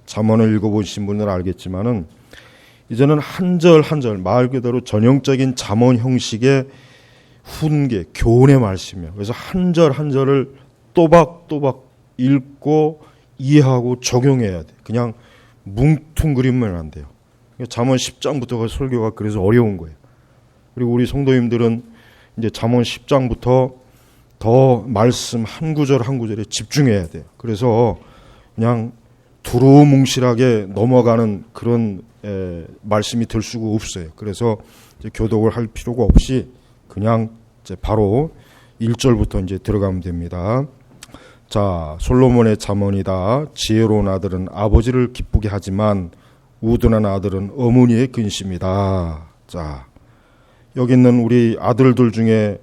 잠언을 읽어보신 분들은 알겠지만은 이제는 한 절 한 절 말 그대로 전형적인 잠언 형식의 훈계, 교훈의 말씀이에요. 그래서 한 절 한 절을 또박또박 읽고 이해하고 적용해야 돼. 그냥 뭉뚱그리면 안 돼요. 잠언 10장부터가 설교가 그래서 어려운 거예요. 그리고 우리 성도님들은 이제 잠언 10장부터 더 말씀 한 구절 한 구절에 집중해야 돼요. 그래서 그냥 두루뭉실하게 넘어가는 그런 말씀이 될 수가 없어요. 그래서 이제 교독을 할 필요가 없이 그냥 이제 바로 1절부터 이제 들어가면 됩니다. 자, 솔로몬의 잠언이다. 지혜로운 아들은 아버지를 기쁘게 하지만 우둔한 아들은 어머니의 근심이다. 자, 여기 있는 우리 아들들 중에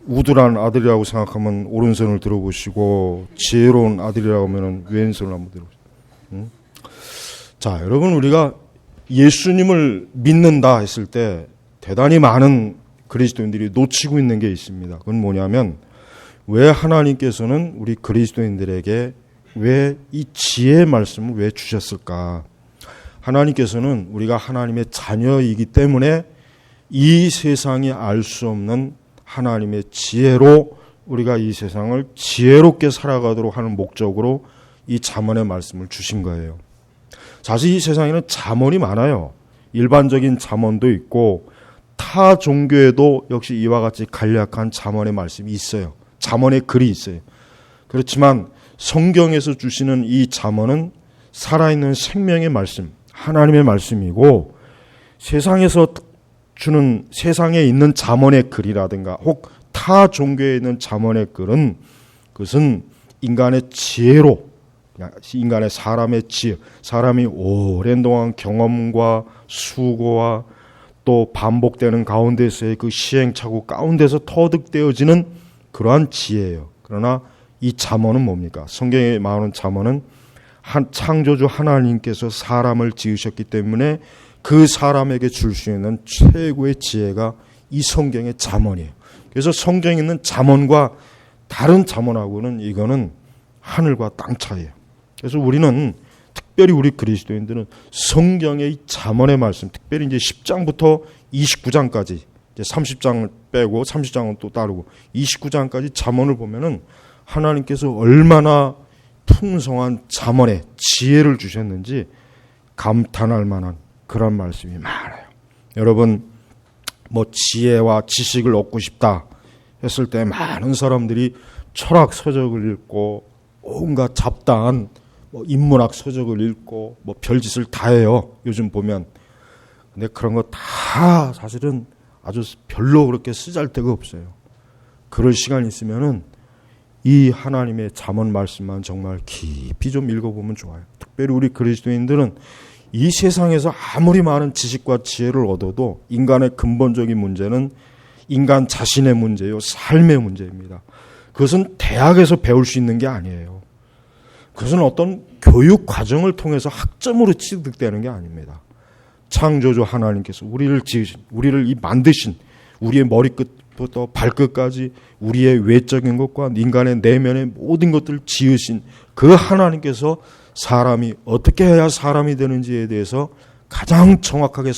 우둔한 아들이라고 생각하면 오른손을 들어보시고 지혜로운 아들이라고 하면 왼손을 한번 들어보시고. 자, 여러분 우리가 예수님을 믿는다 했을 때 대단히 많은 그리스도인들이 놓치고 있는 게 있습니다. 그건 뭐냐면 왜 하나님께서는 우리 그리스도인들에게 왜 이 지혜의 말씀을 왜 주셨을까? 하나님께서는 우리가 하나님의 자녀이기 때문에 이 세상이 알 수 없는 하나님의 지혜로 우리가 이 세상을 지혜롭게 살아가도록 하는 목적으로 이 잠언의 말씀을 주신 거예요. 사실 이 세상에는 잠언이 많아요. 일반적인 잠언도 있고 타 종교에도 역시 이와 같이 간략한 잠언의 말씀이 있어요. 잠언의 글이 있어요. 그렇지만 성경에서 주시는 이 잠언은 살아있는 생명의 말씀, 하나님의 말씀이고 세상에서 주는 세상에 있는 잠언의 글이라든가 혹 타 종교에 있는 잠언의 글은 그것은 인간의 지혜로 인간의 사람의 지혜, 사람이 오랜 동안 경험과 수고와 또 반복되는 가운데서의 그 시행착오 가운데서 터득되어지는 그러한 지혜예요. 그러나 이 잠언은 뭡니까? 성경에 나오는 잠언은 한 창조주 하나님께서 사람을 지으셨기 때문에 그 사람에게 줄 수 있는 최고의 지혜가 이 성경의 잠언이에요. 그래서 성경에 있는 잠언과 다른 잠언하고는 이거는 하늘과 땅 차이예요. 그래서 우리는 특별히 우리 그리스도인들은 성경의 이 잠언의 말씀, 특별히 이제 10장부터 29장까지 이제 30장을 빼고 30장은 또 따르고 29장까지 잠언을 보면은 하나님께서 얼마나 풍성한 잠언의 지혜를 주셨는지 감탄할 만한 그런 말씀이 많아요. 여러분 뭐 지혜와 지식을 얻고 싶다 했을 때 많은 사람들이 철학 서적을 읽고 온갖 잡다한 뭐 인문학 서적을 읽고 뭐 별짓을 다 해요. 요즘 보면. 근데 그런 거 다 사실은 아주 별로 그렇게 쓰잘데가 없어요. 그럴 시간 있으면은 이 하나님의 잠언 말씀만 정말 깊이 좀 읽어보면 좋아요. 특별히 우리 그리스도인들은 이 세상에서 아무리 많은 지식과 지혜를 얻어도 인간의 근본적인 문제는 인간 자신의 문제요, 삶의 문제입니다. 그것은 대학에서 배울 수 있는 게 아니에요. 그것은 어떤 교육 과정을 통해서 학점으로 취득되는 게 아닙니다. 창조주 하나님께서 우리를 지으신, 우리를 이 만드신, 우리의 머리끝부터 발끝까지 우리의 외적인 것과 인간의 내면의 모든 것들을 지으신 그 하나님께서 사람이 어떻게 해야 사람이 되는지에 대해서 가장 정확하게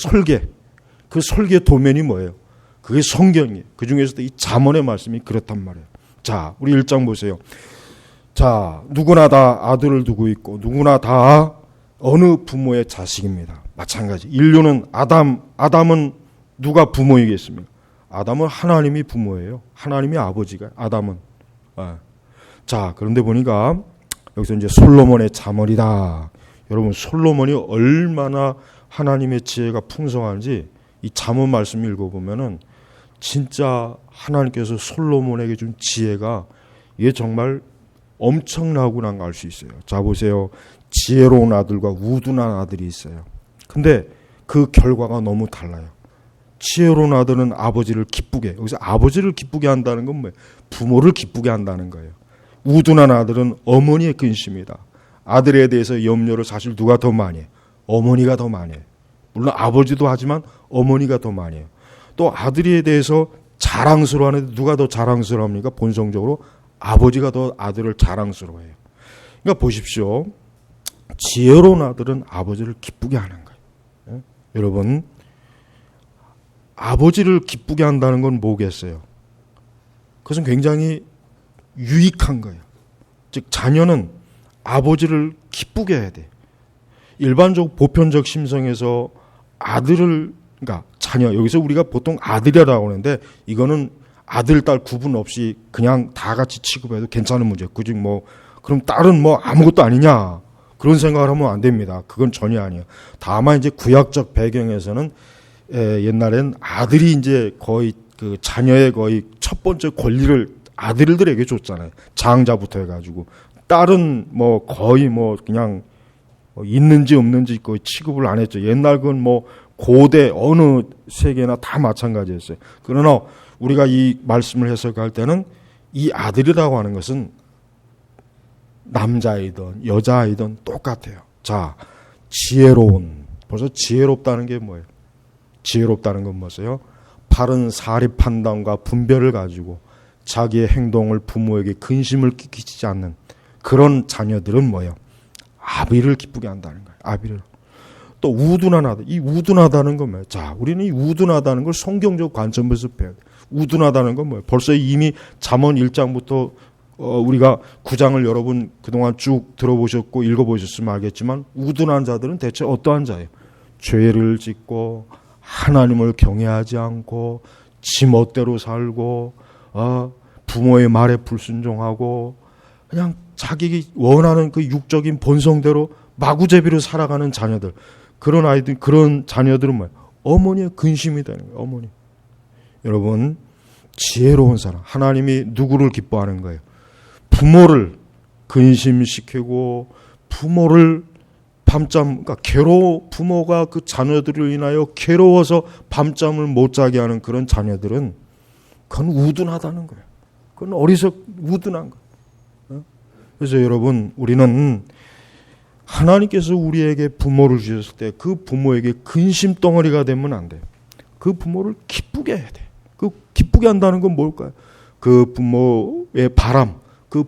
그 설계 도면이 뭐예요? 그게 성경이에요. 그 중에서도 이 잠언의 말씀이 그렇단 말이에요. 자, 우리 1장 보세요. 자, 누구나 다 아들을 두고 있고 누구나 다 어느 부모의 자식입니다. 마찬가지. 인류는 아담은 누가 부모이겠습니까? 아담은 하나님이 부모예요. 하나님이 아버지가 아담은. 자, 그런데 보니까 여기서 이제 솔로몬의 잠언이다. 여러분 솔로몬이 얼마나 하나님의 지혜가 풍성한지 이 잠언 말씀 읽어보면은 진짜 하나님께서 솔로몬에게 준 지혜가 이게 정말 엄청나구나 알 수 있어요. 자 보세요. 지혜로운 아들과 우둔한 아들이 있어요. 근데 그 결과가 너무 달라요. 지혜로운 아들은 아버지를 기쁘게, 여기서 아버지를 기쁘게 한다는 건 뭐예요? 부모를 기쁘게 한다는 거예요. 우둔한 아들은 어머니의 근심이다. 아들에 대해서 염려를 사실 누가 더 많이 해요? 어머니가 더 많이 해요. 물론 아버지도 하지만 어머니가 더 많이 해요. 또 아들에 대해서 자랑스러워하는데 누가 더 자랑스러워합니까? 본성적으로 아버지가 더 아들을 자랑스러워해요. 그러니까 보십시오. 지혜로운 아들은 아버지를 기쁘게 하는 거예요. 여러분, 아버지를 기쁘게 한다는 건 뭐겠어요? 그것은 굉장히 유익한 거예요. 즉 자녀는 아버지를 기쁘게 해야 돼요. 일반적 보편적 심성에서 아들을, 그러니까 자녀, 여기서 우리가 보통 아들이라고 하는데 이거는 아들, 딸 구분 없이 그냥 다 같이 취급해도 괜찮은 문제. 그중 뭐 그럼 딸은 뭐 아무것도 아니냐, 그런 생각을 하면 안 됩니다. 그건 전혀 아니에요. 다만 이제 구약적 배경에서는 옛날엔 아들이 이제 거의 그 자녀의 거의 첫 번째 권리를 아들들에게 줬잖아요. 장자부터 해가지고. 딸은 뭐 거의 뭐 그냥 있는지 없는지 거의 취급을 안 했죠. 옛날 그건 뭐 고대 어느 세계나 다 마찬가지였어요. 그러나 우리가 이 말씀을 해석할 때는 이 아들이라고 하는 것은 남자이든 여자아이든 똑같아요. 자, 지혜로운. 벌써 지혜롭다는 게 뭐예요? 지혜롭다는 건 뭐예요? 바른 사리 판단과 분별을 가지고 자기의 행동을 부모에게 근심을 끼치지 않는 그런 자녀들은 뭐예요? 아비를 기쁘게 한다는 거예요. 아비를. 또 우둔하다. 이 우둔하다는 건 뭐예요? 자, 우리는 이 우둔하다는 걸 성경적 관점에서 배워야 돼요. 우둔하다는 건 뭐예요? 벌써 이미 잠언 1장부터 우리가 9장을 여러분 그동안 쭉 들어보셨고 읽어보셨으면 알겠지만 우둔한 자들은 대체 어떠한 자예요? 죄를 짓고 하나님을 경외하지 않고 지 멋대로 살고 부모의 말에 불순종하고 그냥 자기 원하는 그 육적인 본성대로 마구제비로 살아가는 자녀들, 그런 아이들, 그런 자녀들은 뭐예요? 어머니의 근심이 되는 거예요. 어머니. 여러분, 지혜로운 사람, 하나님이 누구를 기뻐하는 거예요? 부모를 근심시키고 부모를 밤잠, 그러니까 부모가 그 자녀들을 인하여 괴로워서 밤잠을 못 자게 하는 그런 자녀들은 그건 우둔하다는 거예요. 그건 우둔한 거예요. 그래서 여러분, 우리는 하나님께서 우리에게 부모를 주셨을 때 그 부모에게 근심 덩어리가 되면 안 돼요. 그 부모를 기쁘게 해야 돼요. 그 기쁘게 한다는 건 뭘까요? 그 부모의 바람, 그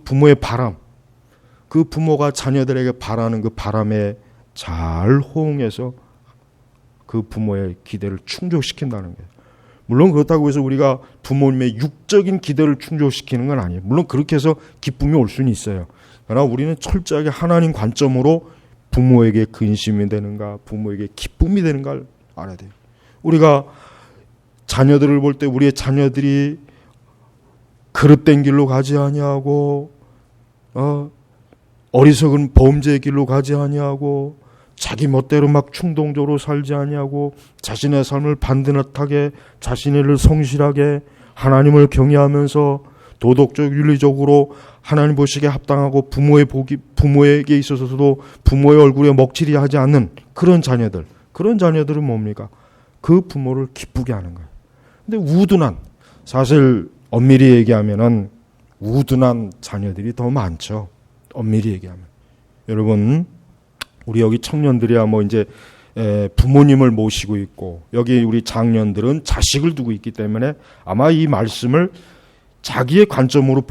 부모가 자녀들에게 바라는 그 바람에 잘 호응해서 그 부모의 기대를 충족시킨다는 거예요. 물론 그렇다고 해서 우리가 부모님의 육적인 기대를 충족시키는 건 아니에요. 물론 그렇게 해서 기쁨이 올 수는 있어요. 그러나 우리는 철저하게 하나님 관점으로 부모에게 근심이 되는가, 부모에게 기쁨이 되는가를 알아야 돼요. 우리가 자녀들을 볼 때 우리의 자녀들이 그릇된 길로 가지 아니하고 어리석은 범죄의 길로 가지 아니하고 자기 멋대로 막 충동적으로 살지 아니하고 자신의 삶을 반듯하게 자신을 성실하게 하나님을 경외하면서 도덕적 윤리적으로 하나님 보시기에 합당하고 부모에게 있어서도 부모의 얼굴에 먹칠이 하지 않는 그런 자녀들은 뭡니까? 그 부모를 기쁘게 하는 거예요. 근데 우둔한, 사실 엄밀히 얘기하면은 우둔한 자녀들이 더 많죠. 엄밀히 얘기하면. 여러분, 우리 여기 청년들이야 뭐 이제 부모님을 모시고 있고 여기 우리 장년들은 자식을 두고 있기 때문에 아마 이 말씀을 자기의 관점으로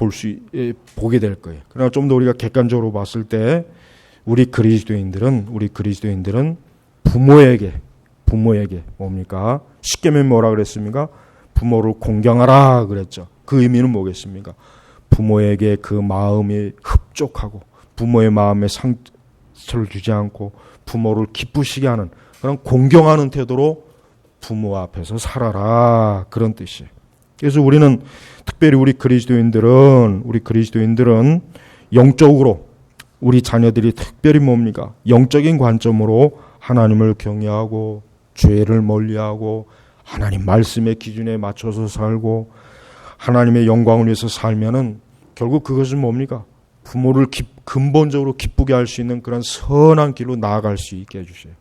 보게 될 거예요. 그러나 좀 더 우리가 객관적으로 봤을 때 우리 그리스도인들은 부모에게 뭡니까? 십계명에 뭐라 그랬습니까? 부모를 공경하라 그랬죠. 그 의미는 뭐겠습니까? 부모에게 그 마음이 흡족하고 부모의 마음에 상처를 주지 않고 부모를 기쁘시게 하는 그런 공경하는 태도로 부모 앞에서 살아라, 그런 뜻이에요. 그래서 우리는 특별히 우리 그리스도인들은 영적으로 우리 자녀들이 특별히 뭡니까? 영적인 관점으로 하나님을 경외하고 죄를 멀리하고 하나님 말씀의 기준에 맞춰서 살고 하나님의 영광을 위해서 살면은 결국 그것은 뭡니까? 부모를 근본적으로 기쁘게 할 수 있는 그런 선한 길로 나아갈 수 있게 해주세요.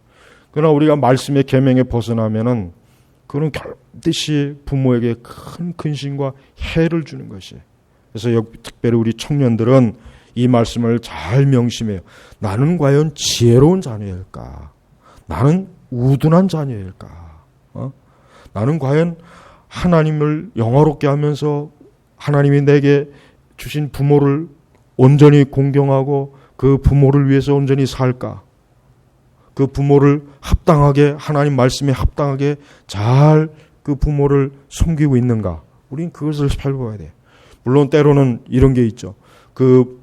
그러나 우리가 말씀의 계명에 벗어나면은 그는 반드시 부모에게 큰 근심과 해를 주는 것이에요. 그래서 특별히 우리 청년들은 이 말씀을 잘 명심해요. 나는 과연 지혜로운 자녀일까? 나는 우둔한 자녀일까? 나는 과연 하나님을 영화롭게 하면서 하나님이 내게 주신 부모를 온전히 공경하고 그 부모를 위해서 온전히 살까? 그 부모를 합당하게, 하나님 말씀에 합당하게 잘 그 부모를 섬기고 있는가? 우린 그것을 살펴봐야 돼요. 물론 때로는 이런 게 있죠. 그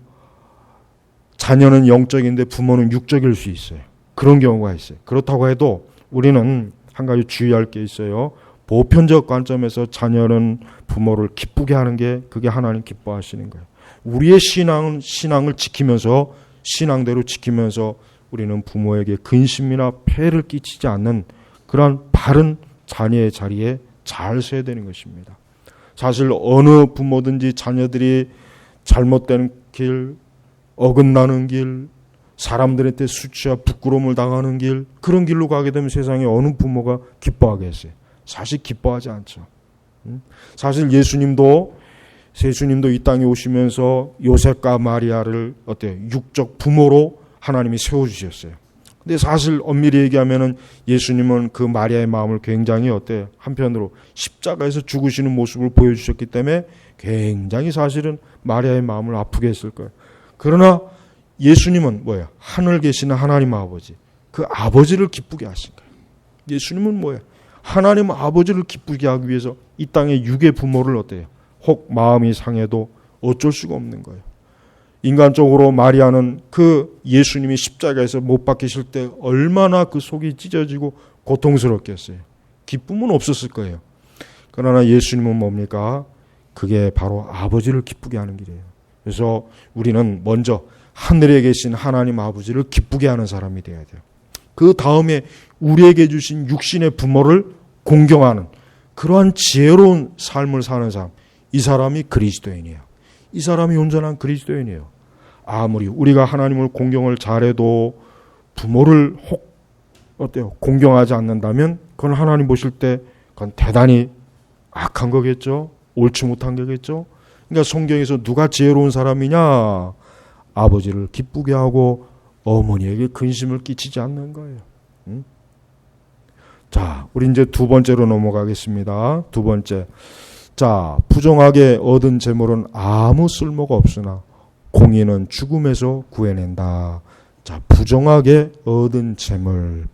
자녀는 영적인데 부모는 육적일 수 있어요. 그런 경우가 있어요. 그렇다고 해도 우리는 한 가지 주의할 게 있어요. 보편적 관점에서 자녀는 부모를 기쁘게 하는 게 그게 하나님 기뻐하시는 거예요. 우리의 신앙을 지키면서 신앙대로 지키면서 우리는 부모에게 근심이나 폐를 끼치지 않는 그러한 바른 자녀의 자리에 잘 서야 되는 것입니다. 사실 어느 부모든지 자녀들이 잘못된 길, 어긋나는 길, 사람들한테 수치와 부끄러움을 당하는 길, 그런 길로 가게 되면 세상에 어느 부모가 기뻐하겠어요? 사실 기뻐하지 않죠. 사실 예수님도 이 땅에 오시면서 요셉과 마리아를 어때요? 육적 부모로 하나님이 세워주셨어요. 근데 사실 엄밀히 얘기하면은 예수님은 그 마리아의 마음을 굉장히 어때요? 한편으로 십자가에서 죽으시는 모습을 보여주셨기 때문에 굉장히 사실은 마리아의 마음을 아프게 했을 거예요. 그러나 예수님은 뭐예요? 하늘 계시는 하나님 아버지, 그 아버지를 기쁘게 하신 거예요. 예수님은 뭐예요? 하나님 아버지를 기쁘게 하기 위해서 이 땅의 육의 부모를 어때요? 혹 마음이 상해도 어쩔 수가 없는 거예요. 인간적으로 마리아는 그 예수님이 십자가에서 못 박히실 때 얼마나 그 속이 찢어지고 고통스럽겠어요. 기쁨은 없었을 거예요. 그러나 예수님은 뭡니까? 그게 바로 아버지를 기쁘게 하는 길이에요. 그래서 우리는 먼저 하늘에 계신 하나님 아버지를 기쁘게 하는 사람이 되어야 돼요. 그 다음에 우리에게 주신 육신의 부모를 공경하는 그러한 지혜로운 삶을 사는 사람, 이 사람이 그리스도인이에요. 이 사람이 온전한 그리스도인이에요. 아무리 우리가 하나님을 공경을 잘해도 부모를 혹 어때요? 공경하지 않는다면 그건 하나님 보실 때 그건 대단히 악한 거겠죠. 옳지 못한 거겠죠. 그러니까 성경에서 누가 지혜로운 사람이냐? 아버지를 기쁘게 하고 어머니에게 근심을 끼치지 않는 거예요. 자, 우리 이제 두 번째로 넘어가겠습니다. 두 번째. 자, 부정하게 얻은 재물은 아무 쓸모가 없으나 공의는 죽음에서 구해낸다. 자, 부정하게 얻은 재물.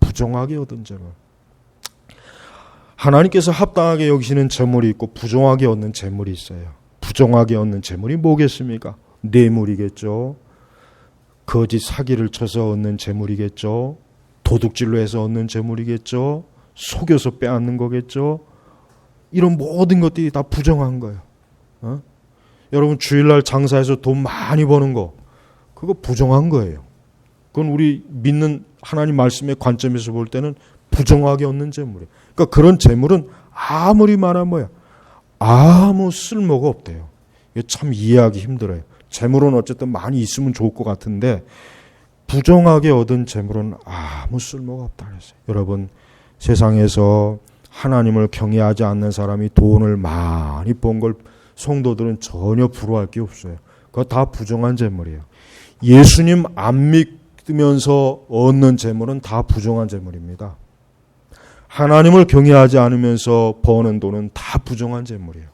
하나님께서 합당하게 여기시는 재물이 있고 부정하게 얻는 재물이 있어요. 부정하게 얻는 재물이 뭐겠습니까? 뇌물이겠죠. 거짓 사기를 쳐서 얻는 재물이겠죠. 도둑질로 해서 얻는 재물이겠죠. 속여서 빼앗는 거겠죠. 이런 모든 것들이 다 부정한 거예요. 여러분 주일날 장사해서 돈 많이 버는 거 그거 부정한 거예요. 그건 우리 믿는 하나님 말씀의 관점에서 볼 때는 부정하게 얻는 재물이에요. 그러니까 그런 재물은 아무리 말하면 뭐야? 아무 쓸모가 없대요. 이게 참 이해하기 힘들어요. 재물은 어쨌든 많이 있으면 좋을 것 같은데 부정하게 얻은 재물은 아무 쓸모가 없다 그랬어요. 여러분 세상에서 하나님을 경외하지 않는 사람이 돈을 많이 번 걸 성도들은 전혀 부러워할 게 없어요. 그거 다 부정한 재물이에요. 예수님 안 믿으면서 얻는 재물은 다 부정한 재물입니다. 하나님을 경외하지 않으면서 버는 돈은 다 부정한 재물이에요.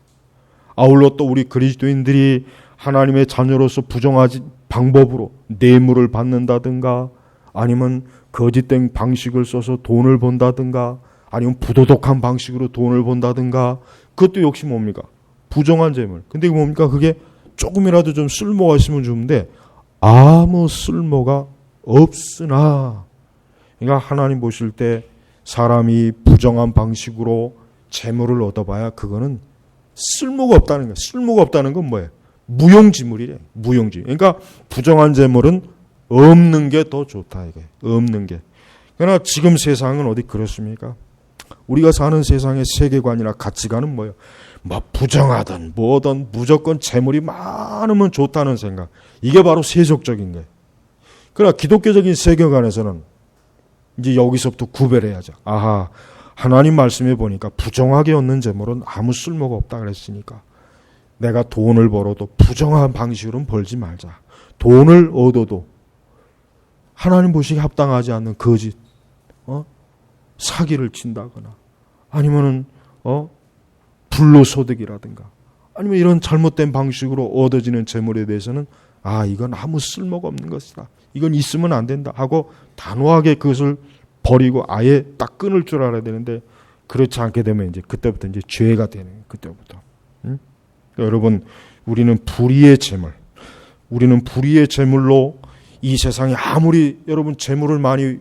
아울러 또 우리 그리스도인들이 하나님의 자녀로서 부정하지 방법으로 뇌물을 받는다든가 아니면 거짓된 방식을 써서 돈을 번다든가 아니면 부도덕한 방식으로 돈을 번다든가 그것도 역시 뭡니까? 부정한 재물. 근데 뭡니까? 그게 조금이라도 좀 쓸모가 있으면 좋은데 아무 쓸모가 없으나 그러니까 하나님 보실 때 사람이 부정한 방식으로 재물을 얻어봐야 그거는 쓸모가 없다는 거예요. 쓸모가 없다는 건 뭐예요? 무용지물이래. 무용지. 그러니까 부정한 재물은 없는 게 더 좋다 이거예요. 없는 게. 그러나 지금 세상은 어디 그렇습니까? 우리가 사는 세상의 세계관이나 가치관은 뭐예요? 뭐 부정하든 뭐든 무조건 재물이 많으면 좋다는 생각. 이게 바로 세속적인 거예요. 그러나 기독교적인 세계관에서는 이제 여기서부터 구별해야죠. 아하, 하나님 말씀에 보니까 부정하게 얻는 재물은 아무 쓸모가 없다 그랬으니까 내가 돈을 벌어도 부정한 방식으로는 벌지 말자. 돈을 얻어도 하나님 보시기에 합당하지 않는 거짓, 사기를 친다거나 아니면은 불로소득이라든가 아니면 이런 잘못된 방식으로 얻어지는 재물에 대해서는 이건 아무 쓸모가 없는 것이다. 이건 있으면 안 된다 하고 단호하게 그것을 버리고 아예 딱 끊을 줄 알아야 되는데 그렇지 않게 되면 이제 그때부터 이제 죄가 되는 거예요. 그때부터. 그러니까 여러분, 우리는 불의의 재물로 이 세상에 아무리 여러분 재물을 많이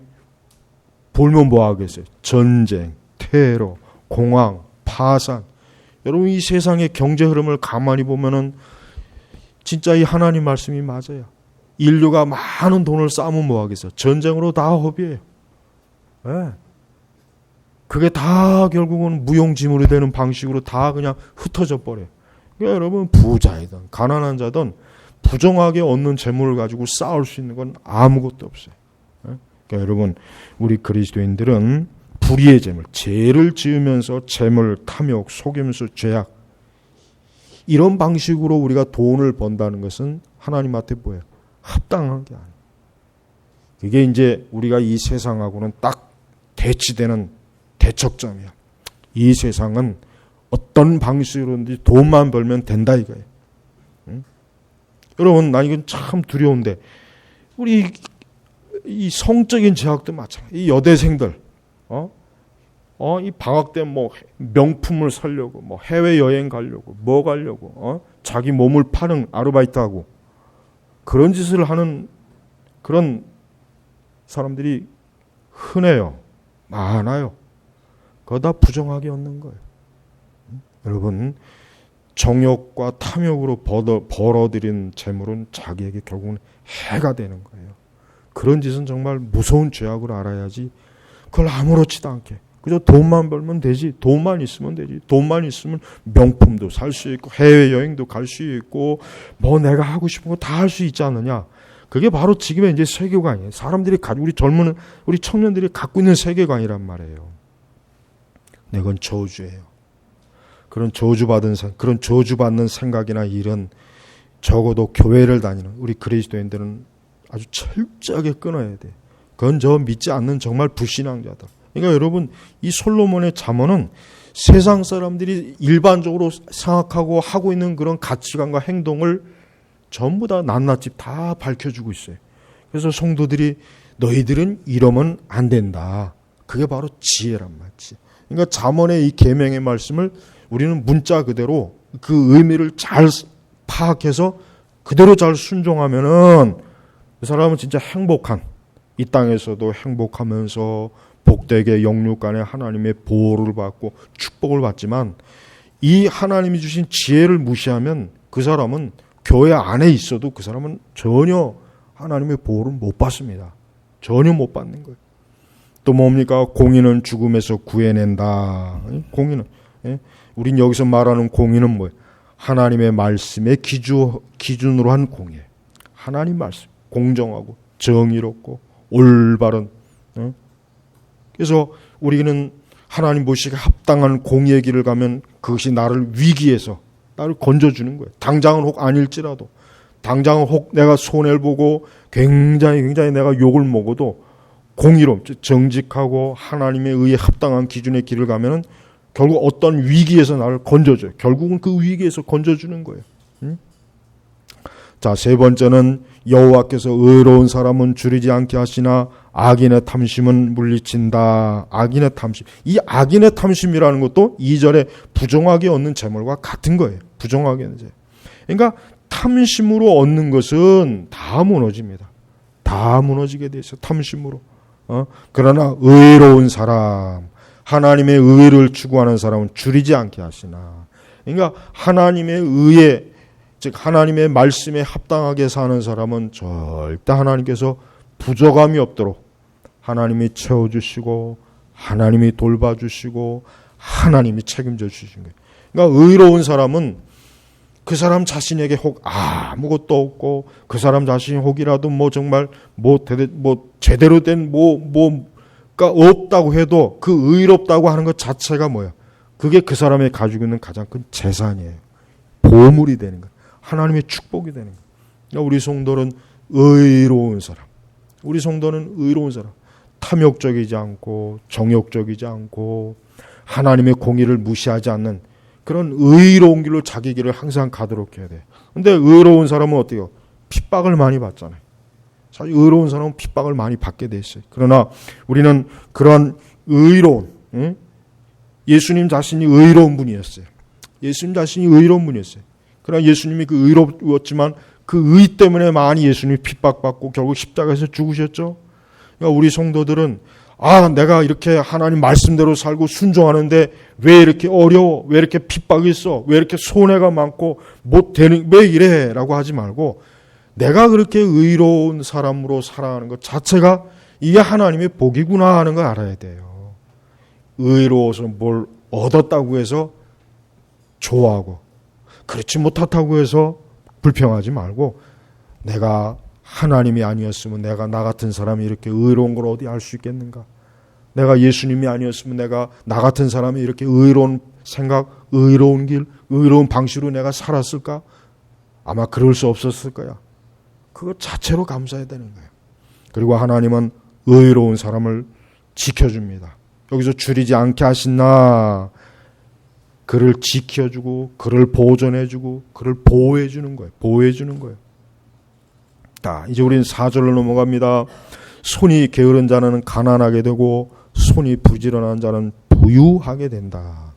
벌면 뭐 하겠어요? 전쟁, 테러, 공황, 파산. 여러분, 이 세상의 경제 흐름을 가만히 보면은 진짜 이 하나님 말씀이 맞아요. 인류가 많은 돈을 쌓으면 뭐 하겠어요? 전쟁으로 다 허비해요. 네. 그게 다 결국은 무용지물이 되는 방식으로 다 그냥 흩어져 버려요. 그러니까 여러분, 부자이든 가난한 자든 부정하게 얻는 재물을 가지고 싸울 수 있는 건 아무것도 없어요. 그러니까 여러분, 우리 그리스도인들은 불의의 재물, 죄를 지으면서 재물, 탐욕, 속임수, 죄악, 이런 방식으로 우리가 돈을 번다는 것은 하나님한테 뭐예요? 합당한 게 아니에요. 그게 이제 우리가 이 세상하고는 딱 대치되는 대척점이야. 이 세상은 어떤 방식으로든지 돈만 벌면 된다 이거예요. 응? 여러분, 나 이건 참 두려운데 우리 이 성적인 제약도 마찬가지. 이 여대생들, 이 방학 때 뭐 명품을 사려고, 뭐 해외 여행 가려고, 뭐 가려고, 자기 몸을 파는 아르바이트하고 그런 짓을 하는 그런 사람들이 흔해요. 많아요. 그거 다 부정하게 얻는 거예요. 여러분, 정욕과 탐욕으로 벌어들인 재물은 자기에게 결국은 해가 되는 거예요. 그런 짓은 정말 무서운 죄악을 알아야지 그걸 아무렇지도 않게 그저 돈만 벌면 되지, 돈만 있으면 되지, 돈만 있으면 명품도 살 수 있고 해외여행도 갈 수 있고 뭐 내가 하고 싶은 거 다 할 수 있지 않느냐. 그게 바로 지금의 이제 세계관이에요. 사람들이 우리 청년들이 갖고 있는 세계관이란 말이에요. 네, 그건 저주예요. 그런 저주받는 생각이나 일은 적어도 교회를 다니는 우리 그리스도인들은 아주 철저하게 끊어야 돼. 그건 저 믿지 않는 정말 불신앙자들. 그러니까 여러분, 이 솔로몬의 잠언은 세상 사람들이 일반적으로 생각하고 하고 있는 그런 가치관과 행동을 전부 다 낱낱이 다 밝혀주고 있어요. 그래서 성도들이 너희들은 이러면 안 된다. 그게 바로 지혜란 말이지. 그러니까 잠언의 이 계명의 말씀을 우리는 문자 그대로 그 의미를 잘 파악해서 그대로 잘 순종하면은 그 사람은 진짜 행복한, 이 땅에서도 행복하면서 복되게 영육간에 하나님의 보호를 받고 축복을 받지만 이 하나님이 주신 지혜를 무시하면 그 사람은 교회 안에 있어도 그 사람은 전혀 하나님의 보호를 못 받습니다. 전혀 못 받는 거예요. 또 뭡니까? 공의는 죽음에서 구해낸다. 공의는, 우린 여기서 말하는 공의는 뭐예요? 하나님의 말씀의 기준으로 한 공의예요. 하나님 말씀, 공정하고 정의롭고 올바른. 그래서 우리는 하나님 보시기에 합당한 공의의 길을 가면 그것이 나를 위기에서 나를 건져주는 거예요. 당장은 혹 아닐지라도, 당장은 혹 내가 손해를 보고 굉장히 내가 욕을 먹어도 공의로 정직하고 하나님에 의해 합당한 기준의 길을 가면은 결국 어떤 위기에서 나를 건져줘요. 결국은 그 위기에서 건져주는 거예요. 자, 세 번째는 여호와께서 의로운 사람은 줄이지 않게 하시나 악인의 탐심은 물리친다. 악인의 탐심. 이 악인의 탐심이라는 것도 2절에 부정하게 얻는 재물과 같은 거예요. 부정하게 얻는 재물. 그러니까 탐심으로 얻는 것은 다 무너집니다. 다 무너지게 돼 있어요. 탐심으로. 그러나 의로운 사람, 하나님의 의를 추구하는 사람은 줄이지 않게 하시나. 그러니까 하나님의 의에, 즉 하나님의 말씀에 합당하게 사는 사람은 절대 하나님께서 부족함이 없도록 하나님이 채워주시고 하나님이 돌봐주시고 하나님이 책임져 주신 거예요. 그러니까 의로운 사람은 그 사람 자신에게 혹 아무것도 없고 그 사람 자신이 혹이라도 뭐 정말 제대로 된 뭐가 없다고 해도 그 의롭다고 하는 것 자체가 뭐야? 그게 그 사람이 가지고 있는 가장 큰 재산이에요. 보물이 되는 거예요. 하나님의 축복이 되는 거예요. 그러니까 우리 성도는 의로운 사람. 우리 성도는 의로운 사람. 탐욕적이지 않고 정욕적이지 않고 하나님의 공의를 무시하지 않는 그런 의로운 길로 자기 길을 항상 가도록 해야 돼. 근데 의로운 사람은 어때요? 핍박을 많이 받잖아요. 사실 의로운 사람은 핍박을 많이 받게 돼 있어요. 그러나 우리는 그런 의로운, 예수님 자신이 의로운 분이었어요. 예수님 자신이 의로운 분이었어요. 그러나 예수님이 그 의로웠지만 그 의 때문에 많이 예수님이 핍박받고 결국 십자가에서 죽으셨죠. 그러니까 우리 성도들은 내가 이렇게 하나님 말씀대로 살고 순종하는데 왜 이렇게 어려워? 왜 이렇게 핍박이 있어? 왜 이렇게 손해가 많고 못 되는, 왜 이래? 라고 하지 말고 내가 그렇게 의로운 사람으로 살아가는 것 자체가 이게 하나님의 복이구나 하는 걸 알아야 돼요. 의로워서 뭘 얻었다고 해서 좋아하고 그렇지 못하다고 해서 불평하지 말고 내가 하나님이 아니었으면 내가 나 같은 사람이 이렇게 의로운 걸 어디 알 수 있겠는가? 내가 예수님이 아니었으면 내가 나 같은 사람이 이렇게 의로운 생각, 의로운 길, 의로운 방식으로 내가 살았을까? 아마 그럴 수 없었을 거야. 그것 자체로 감사해야 되는 거예요. 그리고 하나님은 의로운 사람을 지켜줍니다. 여기서 줄이지 않게 하시나 그를 지켜주고 그를 보존해주고 그를 보호해주는 거예요. 보호해주는 거예요. 자, 이제 우리는 4절로 넘어갑니다. 손이 게으른 자는 가난하게 되고 손이 부지런한 자는 부유하게 된다.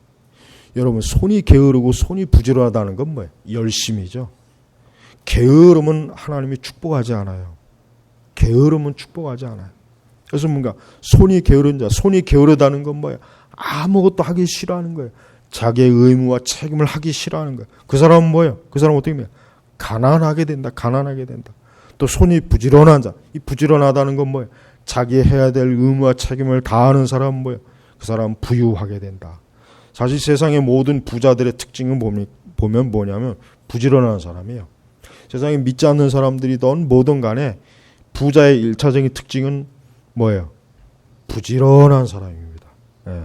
여러분, 손이 게으르고 손이 부지런하다는 건 뭐예요? 열심이죠. 게으름은 하나님이 축복하지 않아요. 게으름은 축복하지 않아요. 그래서 뭔가 손이 게으른 자, 손이 게으르다는 건 뭐예요? 아무것도 하기 싫어하는 거예요. 자기의 의무와 책임을 하기 싫어하는 거예요. 그 사람은 뭐예요? 그 사람은 어떻게 해요? 가난하게 된다. 가난하게 된다. 또 손이 부지런한 자, 이 부지런하다는 건 뭐예요? 자기 해야 될 의무와 책임을 다하는 사람은 뭐예요? 그 사람은 부유하게 된다. 사실 세상의 모든 부자들의 특징은 보면 뭐냐면 부지런한 사람이에요. 세상에 믿지 않는 사람들이든 뭐든 간에 부자의 1차적인 특징은 뭐예요? 부지런한 사람입니다. 예.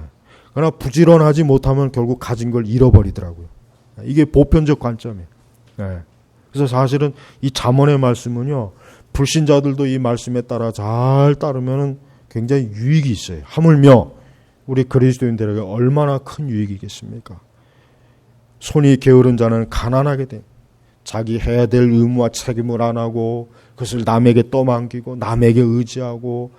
그러나 부지런하지 못하면 결국 가진 걸 잃어버리더라고요. 이게 보편적 관점이에요. 예. 그래서 사실은 이 잠언의 말씀은요, 불신자들도 이 말씀에 따라 잘 따르면 굉장히 유익이 있어요. 하물며 우리 그리스도인들에게 얼마나 큰 유익이겠습니까? 손이 게으른 자는 가난하게 돼. 자기 해야 될 의무와 책임을 안 하고 그것을 남에게 떠넘기고 남에게 의지하고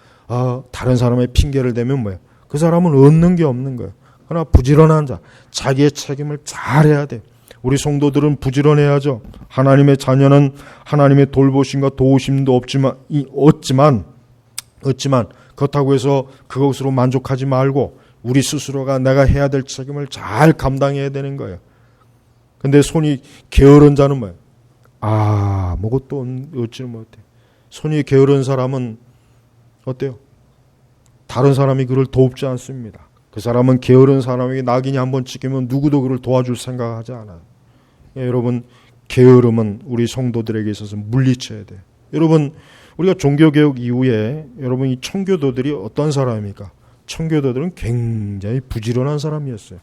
다른 사람의 핑계를 대면 뭐예요? 그 사람은 얻는 게 없는 거예요. 그러나 부지런한 자, 자기의 책임을 잘해야 돼. 우리 성도들은 부지런해야죠. 하나님의 자녀는 하나님의 돌보심과 도우심도 없지만 그렇다고 해서 그것으로 만족하지 말고 우리 스스로가 내가 해야 될 책임을 잘 감당해야 되는 거예요. 근데 손이 게으른 자는 뭐예요? 아무것도 얻지는 못해. 손이 게으른 사람은 어때요? 다른 사람이 그를 돕지 않습니다. 그 사람은 게으른 사람에게 낙인이 한번 찍히면 누구도 그를 도와줄 생각하지 않아요. 여러분, 게으름은 우리 성도들에게 있어서 물리쳐야 돼요. 여러분, 우리가 종교개혁 이후에 여러분 이 청교도들이 어떤 사람입니까? 청교도들은 굉장히 부지런한 사람이었어요.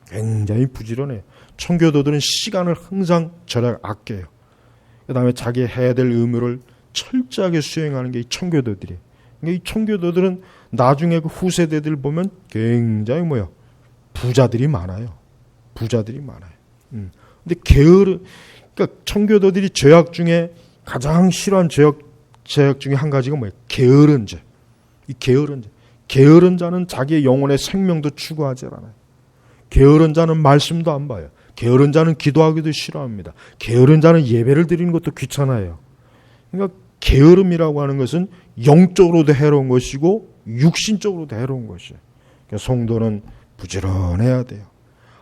굉장히 부지런해요. 청교도들은 시간을 항상 절약 아껴요. 그 다음에 자기 해야 될 의무를 철저하게 수행하는 게 이 청교도들이에요. 그러니까 이 청교도들은 나중에 그 후세대들 보면 굉장히 부자들이 많아요. 부자들이 많아요. 근데 그러니까 청교도들이 죄악 중에 가장 싫어하는 죄악 중에 한 가지가 뭐예요? 게으른 죄. 이 게으른 죄. 게으른 자는 자기의 영혼의 생명도 추구하지 않아요. 게으른 자는 말씀도 안 봐요. 게으른 자는 기도하기도 싫어합니다. 게으른 자는 예배를 드리는 것도 귀찮아요. 그러니까 게으름이라고 하는 것은 영적으로도 해로운 것이고 육신적으로도 해로운 것이에요. 그러니까 성도는 부지런해야 돼요.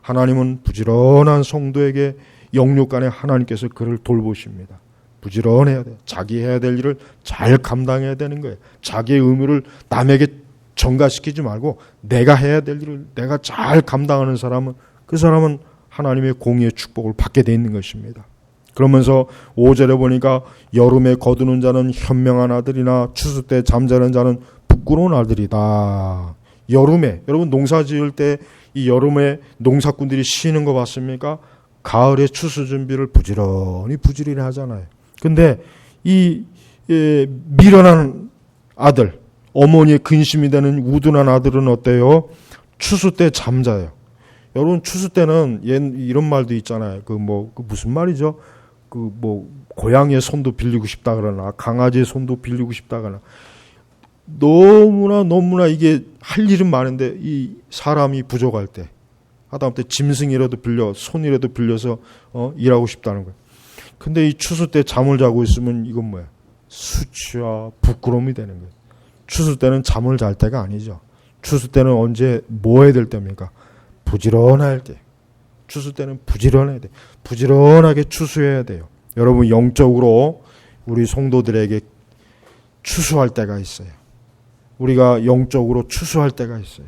하나님은 부지런한 성도에게 영육간에 하나님께서 그를 돌보십니다. 부지런해야 돼요. 자기 해야 될 일을 잘 감당해야 되는 거예요. 자기의 의무를 남에게 전가시키지 말고 내가 해야 될 일을 내가 잘 감당하는 사람은 그 사람은 하나님의 공의의 축복을 받게 돼 있는 것입니다. 그러면서 5절에 보니까 여름에 거두는 자는 현명한 아들이나 추수 때 잠자는 자는 부끄러운 아들이다. 여름에, 여러분 농사 지을 때 이 여름에 농사꾼들이 쉬는 거 봤습니까? 가을에 추수 준비를 부지런히 하잖아요. 근데 이 미련한 아들, 어머니의 근심이 되는 우둔한 아들은 어때요? 추수 때 잠자요. 여러분 추수 때는 이런 말도 있잖아요. 그 무슨 말이죠? 고양이의 손도 빌리고 싶다 그러나 강아지의 손도 빌리고 싶다 그러나 너무나 이게 할 일은 많은데 이 사람이 부족할 때 하다못해 짐승이라도 빌려 손이라도 빌려서 일하고 싶다는 거예요. 근데 이 추수 때 잠을 자고 있으면 이건 뭐야? 수치와 부끄러움이 되는 거예요. 추수 때는 잠을 잘 때가 아니죠. 추수 때는 언제 뭐 해야 될 때입니까? 부지런할 때. 추수 때는 부지런해야 돼. 부지런하게 추수해야 돼요. 여러분 영적으로 우리 성도들에게 추수할 때가 있어요. 우리가 영적으로 추수할 때가 있어요.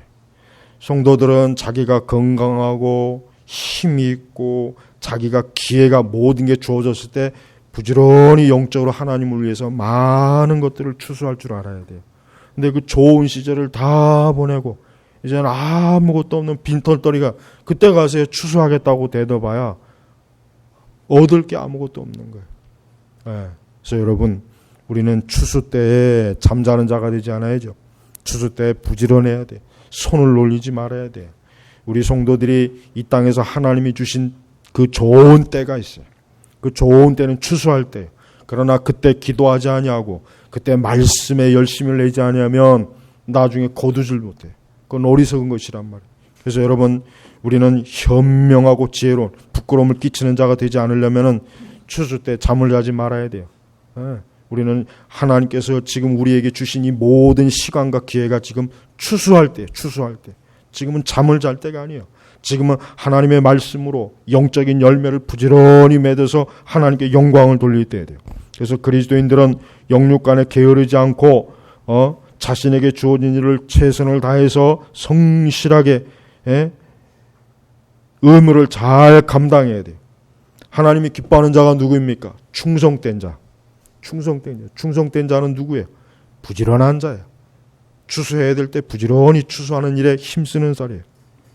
성도들은 자기가 건강하고 힘이 있고 자기가 기회가 모든 게 주어졌을 때 부지런히 영적으로 하나님을 위해서 많은 것들을 추수할 줄 알아야 돼요. 근데 그 좋은 시절을 다 보내고 이제는 아무것도 없는 빈털터리가 그때 가서 추수하겠다고 대답해야 얻을 게 아무것도 없는 거예요. 네. 그래서 여러분 우리는 추수 때에 잠자는 자가 되지 않아야죠. 추수 때에 부지런해야 돼. 손을 놀리지 말아야 돼. 우리 성도들이 이 땅에서 하나님이 주신 그 좋은 때가 있어요. 그 좋은 때는 추수할 때. 그러나 그때 기도하지 아니하고 그때 말씀에 열심을 내지 아니하면 나중에 거두질 못해. 그건 어리석은 것이란 말이에요. 그래서 여러분 우리는 현명하고 지혜로운 부끄러움을 끼치는 자가 되지 않으려면 추수 때 잠을 자지 말아야 돼요. 우리는 하나님께서 지금 우리에게 주신 이 모든 시간과 기회가 지금 추수할 때. 지금은 잠을 잘 때가 아니에요. 지금은 하나님의 말씀으로 영적인 열매를 부지런히 맺어서 하나님께 영광을 돌릴 때야 돼요. 그래서 그리스도인들은 영육간에 게으르지 않고 자신에게 주어진 일을 최선을 다해서 성실하게 의무를 잘 감당해야 돼요. 하나님이 기뻐하는 자가 누구입니까? 충성된 자. 충성된 자는 누구예요? 부지런한 자예요. 추수해야 될 때 부지런히 추수하는 일에 힘쓰는 자예요.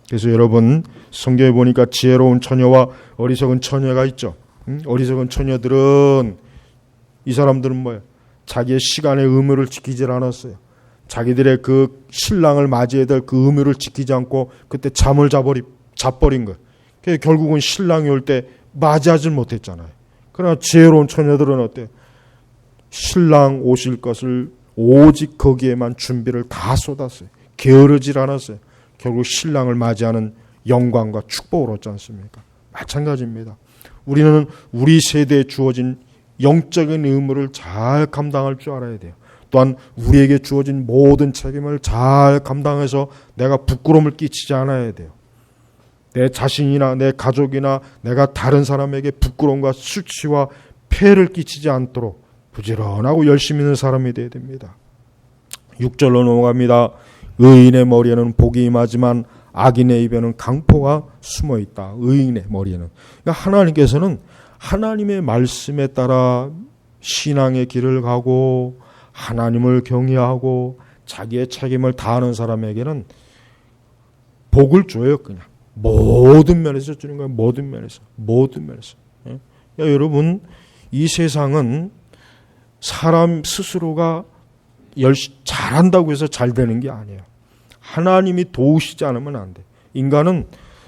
그래서 여러분 성경에 보니까 지혜로운 처녀와 어리석은 처녀가 있죠. 어리석은 처녀들은 이 사람들은 뭐예요? 자기의 시간의 의무를 지키지 않았어요. 자기들의 그 신랑을 맞이해야 될 그 의무를 지키지 않고 그때 잠을 자버린 거예요. 그래서 결국은 신랑이 올 때 맞이하지 못했잖아요. 그러나 지혜로운 처녀들은 어때요? 신랑 오실 것을 오직 거기에만 준비를 다 쏟았어요. 게으르질 않았어요. 결국 신랑을 맞이하는 영광과 축복을 얻지 않습니까? 마찬가지입니다. 우리는 우리 세대에 주어진 영적인 의무를 잘 감당할 줄 알아야 돼요. 또한 우리에게 주어진 모든 책임을 잘 감당해서 내가 부끄러움을 끼치지 않아야 돼요. 내 자신이나 내 가족이나 내가 다른 사람에게 부끄러움과 수치와 폐해를 끼치지 않도록 부지런하고 열심히 있는 사람이 되어야 됩니다. 6절로 넘어갑니다. 의인의 머리에는 복이 임하지만 악인의 입에는 강포가 숨어 있다. 의인의 머리에는. 그러니까 하나님께서는 하나님의 말씀에 따라 신앙의 길을 가고 하나님을 경외하고 자기의 책임을 다하는 사람에게는 복을 줘요. 그냥 모든 면에서 주는 거예요. 모든 면에서. 그러니까 여러분 이 세상은 사람 스스로가 잘한다고 해서 잘 되는 게 아니에요. 하나님이 도우시지 않으면 안 돼. 인간은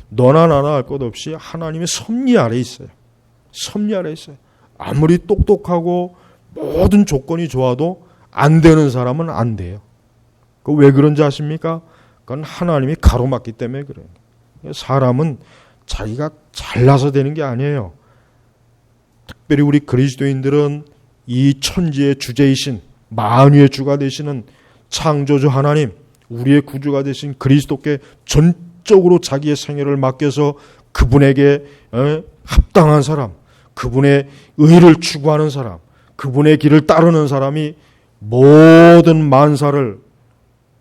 너나 나나 할 것 없이 하나님의 섭리 아래 있어요. 섭리 아래 있어요. 아무리 똑똑하고 모든 조건이 좋아도 안 되는 사람은 안 돼요. 그 왜 그런지 아십니까? 그건 하나님이 가로막기 때문에 그래요. 사람은 자기가 잘나서 되는 게 아니에요. 특별히 우리 그리스도인들은 이 천지의 주제이신 만유의 주가 되시는 창조주 하나님, 우리의 구주가 되신 그리스도께 전적으로 자기의 생애를 맡겨서 그분에게 합당한 사람, 그분의 의를 추구하는 사람, 그분의 길을 따르는 사람이 모든 만사를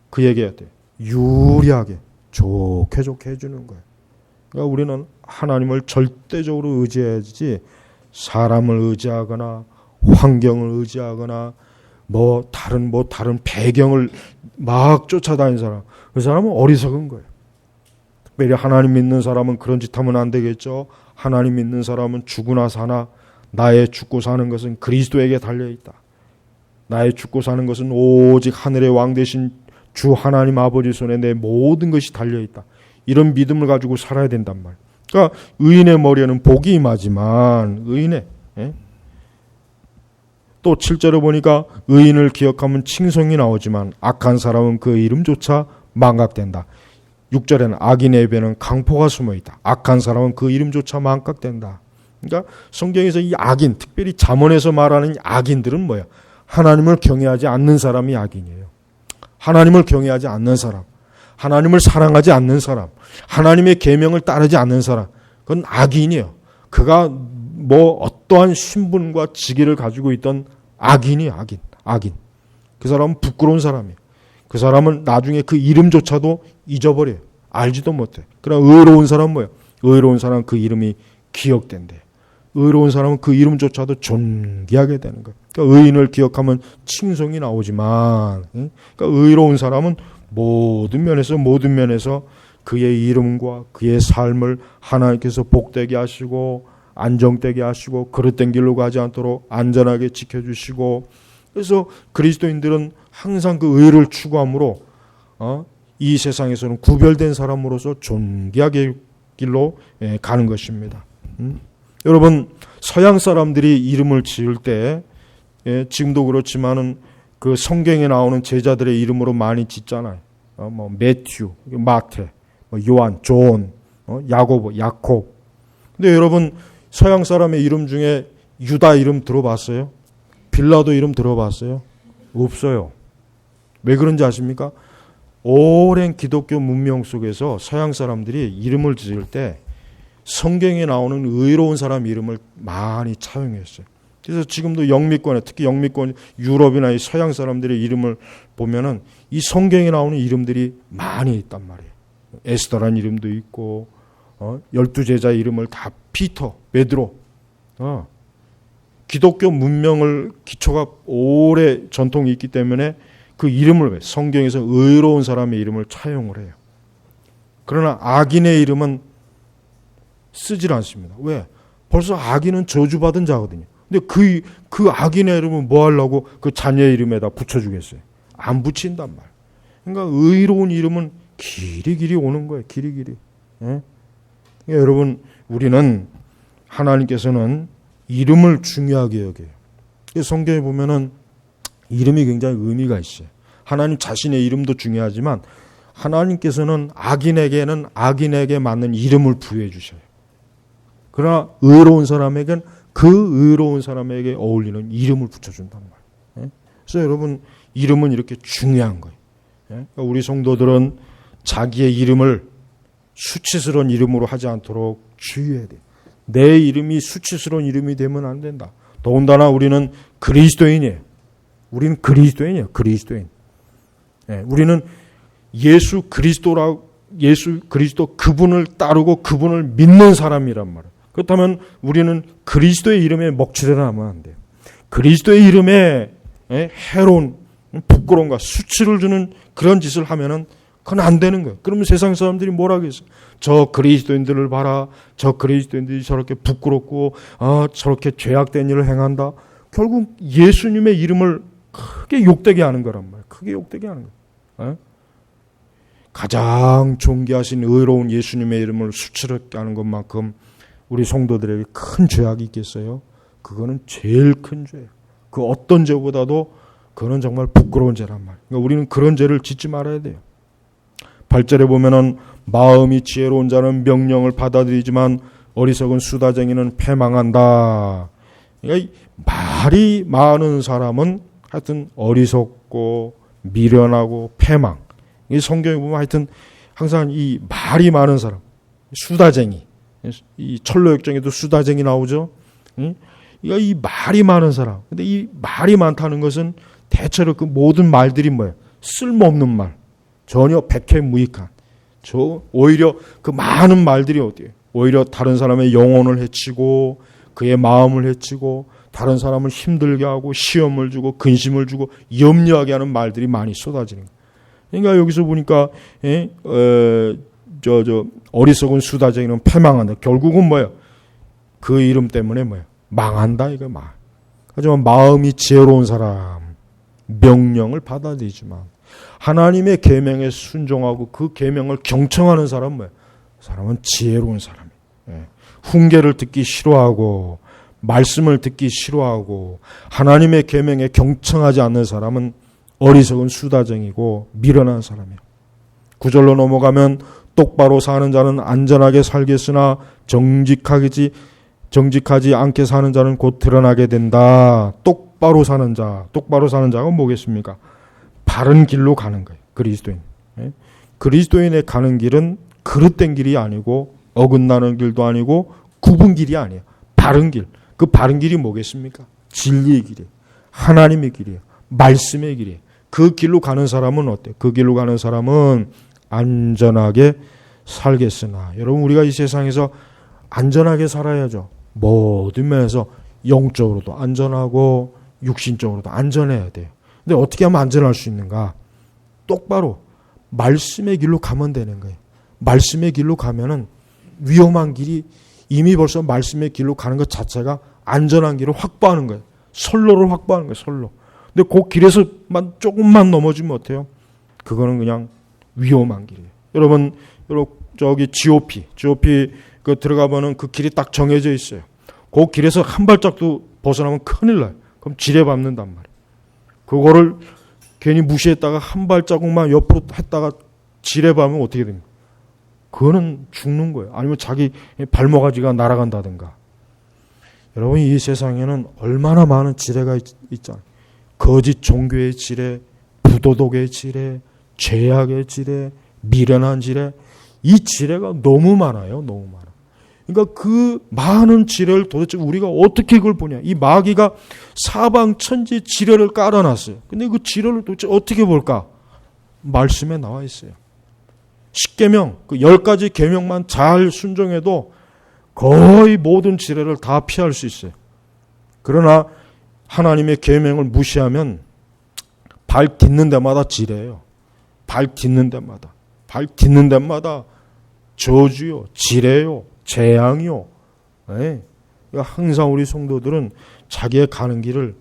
그에게 유리하게 좋게 해주는 거예요. 그러니까 우리는 하나님을 절대적으로 의지해야지 사람을 의지하거나 환경을 의지하거나 다른 배경을 막 쫓아다니는 사람, 그 사람은 어리석은 거예요. 특별히 하나님 믿는 사람은 그런 짓 하면 안 되겠죠. 하나님 믿는 사람은 죽으나 사나 나의 죽고 사는 것은 그리스도에게 달려있다. 나의 죽고 사는 것은 오직 하늘의 왕 되신 주 하나님 아버지 손에 내 모든 것이 달려있다. 이런 믿음을 가지고 살아야 된단 말이에요. 그러니까 의인의 머리에는 복이 임하지만 또 7절에 보니까 의인을 기억하면 칭송이 나오지만 악한 사람은 그 이름조차 망각된다. 6절에는 악인의 배는 강포가 숨어있다. 악한 사람은 그 이름조차 망각된다. 그러니까 성경에서 이 악인, 특별히 잠언에서 말하는 악인들은 뭐야? 하나님을 경외하지 않는 사람이 악인이에요. 하나님을 경외하지 않는 사람, 하나님을 사랑하지 않는 사람, 하나님의 계명을 따르지 않는 사람, 그건 악인이에요. 그가 뭐 어떠한 신분과 직위를 가지고 있던 악인이 악인. 그 사람은 부끄러운 사람이에요. 그 사람은 나중에 그 이름조차도 잊어버려요. 알지도 못해. 그러나 의로운 사람은 뭐예요? 의로운 사람은 그 이름이 기억된대. 의로운 사람은 그 이름조차도 존귀하게 되는 거예요. 그러니까 의인을 기억하면 칭송이 나오지만, 그러니까 의로운 사람은 모든 면에서 그의 이름과 그의 삶을 하나님께서 복되게 하시고 안정되게 하시고 그릇된 길로 가지 않도록 안전하게 지켜주시고, 그래서 그리스도인들은 항상 그 의를 추구함으로 이 세상에서는 구별된 사람으로서 존귀하게 길로 가는 것입니다. 여러분, 서양 사람들이 이름을 지을 때 지금도 그렇지만은 그 성경에 나오는 제자들의 이름으로 많이 짓잖아요. 뭐 매튜, 마태, 요한, 존, 야고보, 야콥. 근데 여러분, 서양 사람의 이름 중에 유다 이름 들어봤어요? 빌라도 이름 들어봤어요? 없어요. 왜 그런지 아십니까? 오랜 기독교 문명 속에서 서양 사람들이 이름을 지을 때 성경에 나오는 의로운 사람 이름을 많이 차용했어요. 그래서 지금도 영미권에, 특히 영미권 유럽이나 이 서양 사람들의 이름을 보면은 이 성경에 나오는 이름들이 많이 있단 말이에요. 에스더라는 이름도 있고, 12제자 이름을 다 피터, 베드로, 기독교 문명을 기초가 오래 전통이 있기 때문에 그 이름을 성경에서 의로운 사람의 이름을 차용을 해요. 그러나 악인의 이름은 쓰질 않습니다. 왜? 벌써 악인은 저주받은 자거든요. 근데 그 악인의 이름은 뭐 하려고 그 자녀의 이름에다 붙여주겠어요? 안 붙인단 말. 그러니까 의로운 이름은 길이 오는 거예요. 길이. 예? 그러니까 여러분, 우리는 하나님께서는 이름을 중요하게 여겨요. 성경에 보면은 이름이 굉장히 의미가 있어요. 하나님 자신의 이름도 중요하지만 하나님께서는 악인에게는 악인에게 맞는 이름을 부여해 주셔요. 그러나 의로운 사람에게는 그 의로운 사람에게 어울리는 이름을 붙여준단 말이에요. 그래서 여러분, 이름은 이렇게 중요한 거예요. 그러니까 우리 성도들은 자기의 이름을 수치스러운 이름으로 하지 않도록 주의해야 돼요. 내 이름이 수치스러운 이름이 되면 안 된다. 더군다나 우리는 그리스도인이에요. 우리는 그리스도인이에요. 그리스도인. 우리는 예수 그리스도 그분을 따르고 그분을 믿는 사람이란 말이에요. 그렇다면 우리는 그리스도의 이름에 먹칠해나면 안 돼요. 그리스도의 이름에 해로운 부끄러움과 수치를 주는 그런 짓을 하면은 그건 안 되는 거예요. 그러면 세상 사람들이 뭐라 하겠어요? 저 그리스도인들을 봐라. 저 그리스도인들이 저렇게 부끄럽고 저렇게 죄악된 일을 행한다. 결국 예수님의 이름을 크게 욕되게 하는 거란 말이에요. 크게 욕되게 하는 거예요. 가장 존귀하신 의로운 예수님의 이름을 수치롭게 하는 것만큼 우리 성도들에게 큰 죄악이 있겠어요? 그거는 제일 큰 죄예요. 그 어떤 죄보다도 그거는 정말 부끄러운 죄란 말이에요. 그러니까 우리는 그런 죄를 짓지 말아야 돼요. 8절에 보면은 마음이 지혜로운 자는 명령을 받아들이지만 어리석은 수다쟁이는 패망한다. 그러니까 말이 많은 사람은 하여튼 어리석고 미련하고 패망. 이 성경에 보면 하여튼 항상 이 말이 많은 사람, 수다쟁이. 이 철로역정에도 수다쟁이 나오죠. 이 말이 많은 사람. 근데 이 말이 많다는 것은 대체로 그 모든 말들이 뭐예요? 쓸모없는 말. 전혀 백해무익한. 오히려 그 많은 말들이 어디예요? 오히려 다른 사람의 영혼을 해치고 그의 마음을 해치고 다른 사람을 힘들게 하고 시험을 주고 근심을 주고 염려하게 하는 말들이 많이 쏟아지는 거예요. 그러니까 여기서 보니까 어리석은 수다쟁이는 패망한다. 결국은 뭐예요? 그 이름 때문에 뭐예요? 망한다 이거 말. 하지만 마음이 지혜로운 사람, 명령을 받아들이지만 하나님의 계명에 순종하고 그 계명을 경청하는 사람은 뭐예요? 그 사람은 지혜로운 사람이에요. 훈계를 듣기 싫어하고 말씀을 듣기 싫어하고 하나님의 계명에 경청하지 않는 사람은 어리석은 수다쟁이고 미련한 사람이에요. 9절로 넘어가면 똑바로 사는 자는 안전하게 살겠으나 정직하지 않게 사는 자는 곧 드러나게 된다. 똑바로 사는 자가 뭐겠습니까? 바른 길로 가는 거예요. 그리스도인. 그리스도인의 가는 길은 그릇된 길이 아니고 어긋나는 길도 아니고 굽은 길이 아니에요. 바른 길. 그 바른 길이 뭐겠습니까? 진리의 길이에요. 하나님의 길이에요. 말씀의 길이에요. 그 길로 가는 사람은 어때요? 그 길로 가는 사람은 안전하게 살겠으나. 여러분, 우리가 이 세상에서 안전하게 살아야죠. 모든 면에서 영적으로도 안전하고 육신적으로도 안전해야 돼요. 근데 어떻게 하면 안전할 수 있는가? 똑바로 말씀의 길로 가면 되는 거예요. 말씀의 길로 가면은 위험한 길이 이미 벌써 말씀의 길로 가는 것 자체가 안전한 길을 확보하는 거예요. 선로를 확보하는 거예요. 선로. 근데 그 길에서만 조금만 넘어지면 어때요? 그거는 그냥 위험한 길이에요. 여러분 저기 GOP 그 들어가 보면 그 길이 딱 정해져 있어요. 그 길에서 한 발짝도 벗어나면 큰일 나요. 그럼 지뢰 밟는단 말이에요. 그거를 괜히 무시했다가 한 발자국만 옆으로 했다가 지뢰 밟으면 어떻게 됩니까? 그거는 죽는 거예요. 아니면 자기 발모가지가 날아간다든가. 여러분, 이 세상에는 얼마나 많은 지뢰가 있잖아요. 거짓 종교의 지뢰, 부도덕의 지뢰, 죄악의 지뢰, 미련한 지뢰. 이 지뢰가 너무 많아요. 너무 많아. 그러니까 그 많은 지뢰를 도대체 우리가 어떻게 그걸 보냐. 이 마귀가 사방천지 지뢰를 깔아놨어요. 근데 그 지뢰를 도대체 어떻게 볼까? 말씀에 나와 있어요. 10계명, 그 10가지 계명만 잘 순종해도 거의 모든 지뢰를 다 피할 수 있어요. 그러나 하나님의 계명을 무시하면 발 딛는 데마다 지뢰예요. 발 딛는 데마다 저주요, 지뢰요, 재앙이요. 네. 그러니까 항상 우리 성도들은 자기의 가는 길을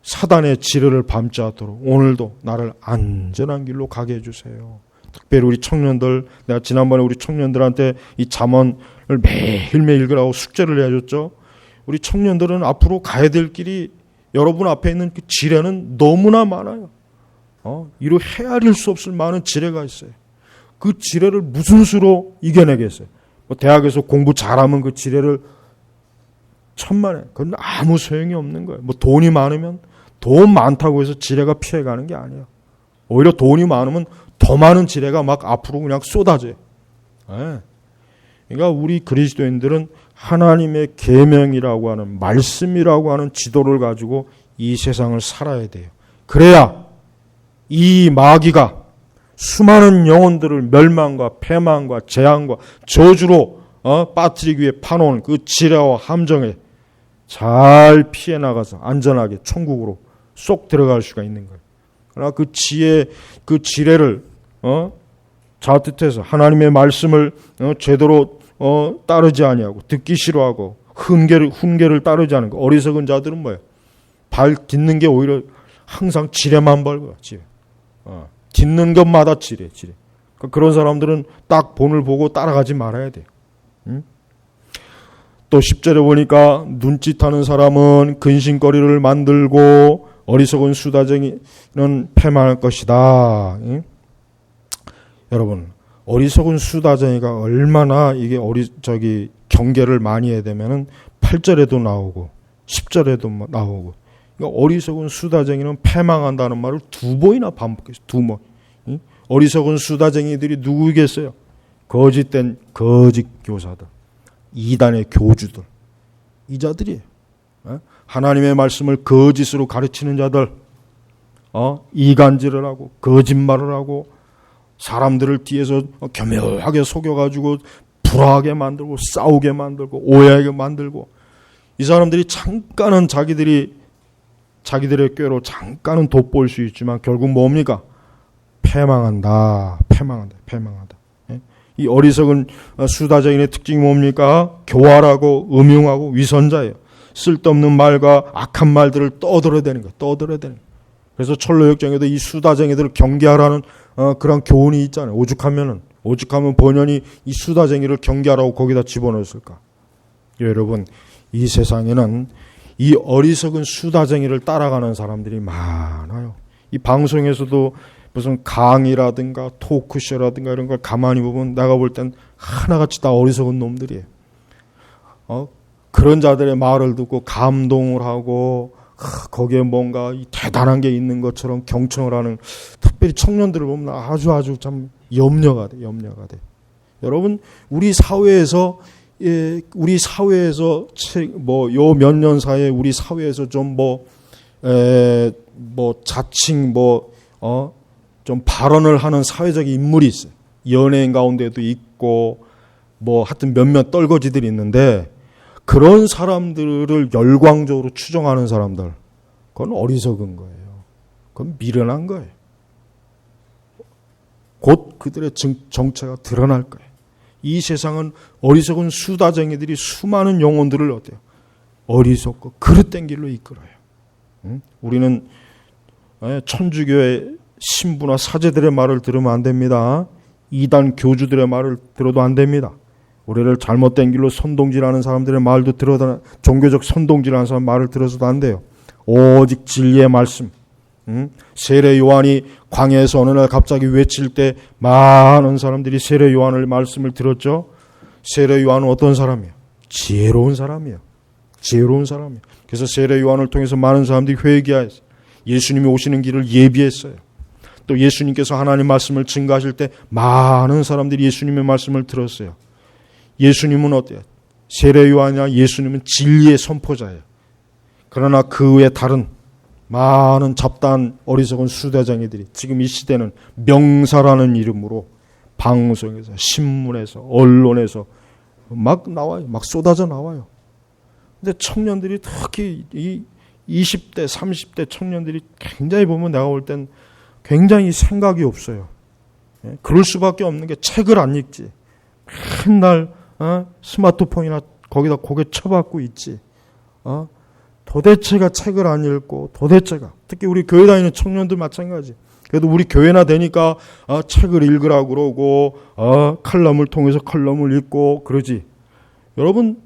사단의 지뢰를 밟지 않도록 오늘도 나를 안전한 길로 가게 해주세요. 특별히 우리 청년들, 내가 지난번에 우리 청년들한테 이 잠언을 매일매일 읽으라고 숙제를 해줬죠. 우리 청년들은 앞으로 가야 될 길이 여러분 앞에 있는 그 지뢰는 너무나 많아요. 이로 헤아릴 수 없을 많은 지뢰가 있어요. 그 지뢰를 무슨 수로 이겨내겠어요? 대학에서 공부 잘하면 그 지뢰를 천만에, 그건 아무 소용이 없는 거예요. 돈이 많으면 돈 많다고 해서 지뢰가 피해가는 게 아니에요. 오히려 돈이 많으면 더 많은 지뢰가 막 앞으로 그냥 쏟아져요. 네. 그러니까 우리 그리스도인들은 하나님의 계명이라고 하는 말씀이라고 하는 지도를 가지고 이 세상을 살아야 돼요. 그래야 이 마귀가 수많은 영혼들을 멸망과 패망과 재앙과 저주로 빠뜨리기 위해 파놓은 그 지뢰와 함정에 잘 피해 나가서 안전하게 천국으로 쏙 들어갈 수가 있는 거예요. 그러나 그 지뢰를 자뜻해서 하나님의 말씀을 제대로 따르지 아니하고 듣기 싫어하고 훈계를 따르지 않은 거. 어리석은 자들은 뭐예요? 발 딛는 게 오히려 항상 지뢰만 밟아요. 지뢰. 딛는 것마다 지뢰. 그러니까 그런 사람들은 딱 본을 보고 따라가지 말아야 돼요. 또 10절에 보니까 눈짓하는 사람은 근심거리를 만들고 어리석은 수다쟁이는 패망할 것이다. 여러분, 어리석은 수다쟁이가 얼마나 이게 경계를 많이 해야 되면은 8절에도 나오고 10절에도 나오고. 그러니까 어리석은 수다쟁이는 패망한다는 말을 2번이나 반복했어요. 2번. 어리석은 수다쟁이들이 누구겠어요? 거짓된 거짓 교사들, 이단의 교주들, 이 자들이에요. 하나님의 말씀을 거짓으로 가르치는 자들, 이간질을 하고 거짓말을 하고 사람들을 뒤에서 교묘하게 속여가지고 불화하게 만들고 싸우게 만들고 오해하게 만들고, 이 사람들이 잠깐은 자기들의 꾀로 잠깐은 돋보일 수 있지만 결국 뭡니까? 패망한다. 이 어리석은 수다쟁이의 특징이 뭡니까? 교활하고 음흉하고 위선자예요. 쓸데없는 말과 악한 말들을 떠들어대는 거예요. 그래서 철로역정에도 이 수다쟁이들을 경계하라는 그런 교훈이 있잖아요. 오죽하면 번연히 이 수다쟁이를 경계하라고 거기다 집어넣었을까? 여러분, 이 세상에는 이 어리석은 수다쟁이를 따라가는 사람들이 많아요. 이 방송에서도 무슨 강의라든가 토크쇼라든가 이런 걸 가만히 보면 내가 볼 땐 하나같이 다 어리석은 놈들이에요. 그런 자들의 말을 듣고 감동을 하고 거기에 뭔가 대단한 게 있는 것처럼 경청을 하는, 특별히 청년들을 보면 아주 참 염려가 돼. 여러분, 우리 사회에서 요 몇 년 사이에 우리 사회에서 좀 자칭 좀 발언을 하는 사회적 인물이 있어요. 연예인 가운데도 있고 하여튼 몇몇 떨거지들이 있는데, 그런 사람들을 열광적으로 추종하는 사람들, 그건 어리석은 거예요. 그건 미련한 거예요. 곧 그들의 정체가 드러날 거예요. 이 세상은 어리석은 수다쟁이들이 수많은 영혼들을 어때요? 어리석고 그릇된 길로 이끌어요. 우리는 천주교의 신부나 사제들의 말을 들으면 안 됩니다. 이단 교주들의 말을 들어도 안 됩니다. 우리를 잘못된 길로 선동질하는 사람들의 말도 종교적 선동질하는 사람 말을 들어서도 안 돼요. 오직 진리의 말씀. 세례 요한이 광야에서 어느 날 갑자기 외칠 때 많은 사람들이 세례 요한의 말씀을 들었죠. 세례 요한은 어떤 사람이에요? 지혜로운 사람이에요. 그래서 세례 요한을 통해서 많은 사람들이 회개하였어요. 예수님이 오시는 길을 예비했어요. 또 예수님께서 하나님 말씀을 증거하실 때 많은 사람들이 예수님의 말씀을 들었어요. 예수님은 어때요? 세례 요한이나 예수님은 진리의 선포자예요. 그러나 그 외에 다른 많은 잡다한 어리석은 수다쟁이들이 지금 이 시대는 명사라는 이름으로 방송에서, 신문에서, 언론에서 막 나와요. 막 쏟아져 나와요. 근데 청년들이, 특히 이 20대, 30대 청년들이 굉장히 보면 내가 볼 땐 굉장히 생각이 없어요. 그럴 수밖에 없는 게 책을 안 읽지. 맨날 스마트폰이나 거기다 고개 쳐박고 있지. 도대체가 책을 안 읽고, 특히 우리 교회 다니는 청년들 마찬가지. 그래도 우리 교회나 되니까 책을 읽으라고 그러고 칼럼을 통해서 칼럼을 읽고 그러지. 여러분,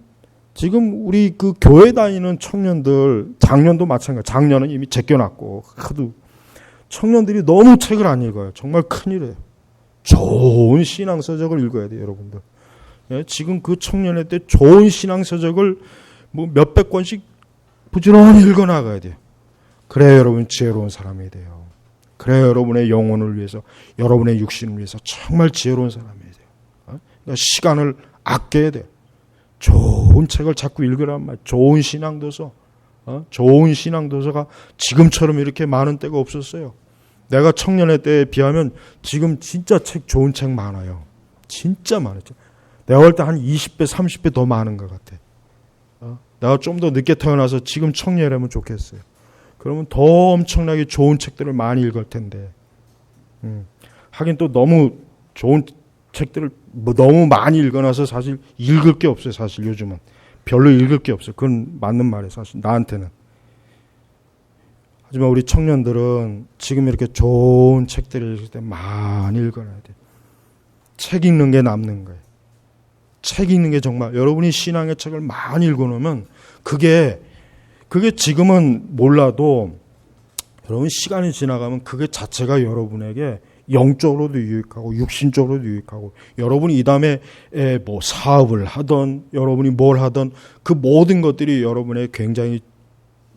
지금 우리 그 교회 다니는 청년들, 작년도 마찬가지. 작년은 이미 제껴놨고 하도 청년들이 너무 책을 안 읽어요. 정말 큰일이에요. 좋은 신앙서적을 읽어야 돼요, 여러분들. 지금 그 청년회 때 좋은 신앙서적을 몇백 권씩 부지런히 읽어나가야 돼요. 그래야 여러분 지혜로운 사람이 돼요. 그래야 여러분의 영혼을 위해서, 여러분의 육신을 위해서 정말 지혜로운 사람이 돼요. 그러니까 시간을 아껴야 돼요. 좋은 책을 자꾸 읽으란 말. 좋은 신앙도서. 좋은 신앙도서가 지금처럼 이렇게 많은 때가 없었어요. 내가 청년회 때에 비하면 지금 진짜 좋은 책 많아요. 진짜 많았죠. 내가 볼 때 한 20배, 30배 더 많은 것 같아. 내가 좀 더 늦게 태어나서 지금 청년회라면 좋겠어요. 그러면 더 엄청나게 좋은 책들을 많이 읽을 텐데. 하긴 또 너무 좋은 책들을 너무 많이 읽어놔서 사실 읽을 게 없어요. 사실 요즘은 별로 읽을 게 없어요. 그건 맞는 말이에요. 사실 나한테는. 하지만 우리 청년들은 지금 이렇게 좋은 책들을 읽을 때 많이 읽어놔야 돼요. 책 읽는 게 남는 거예요. 책 읽는 게 정말, 여러분이 신앙의 책을 많이 읽어놓으면 그게 지금은 몰라도 여러분 시간이 지나가면 그게 자체가 여러분에게 영적으로도 유익하고 육신적으로도 유익하고, 여러분이 이 다음에 사업을 하던, 여러분이 뭘 하던 그 모든 것들이 여러분에게 굉장히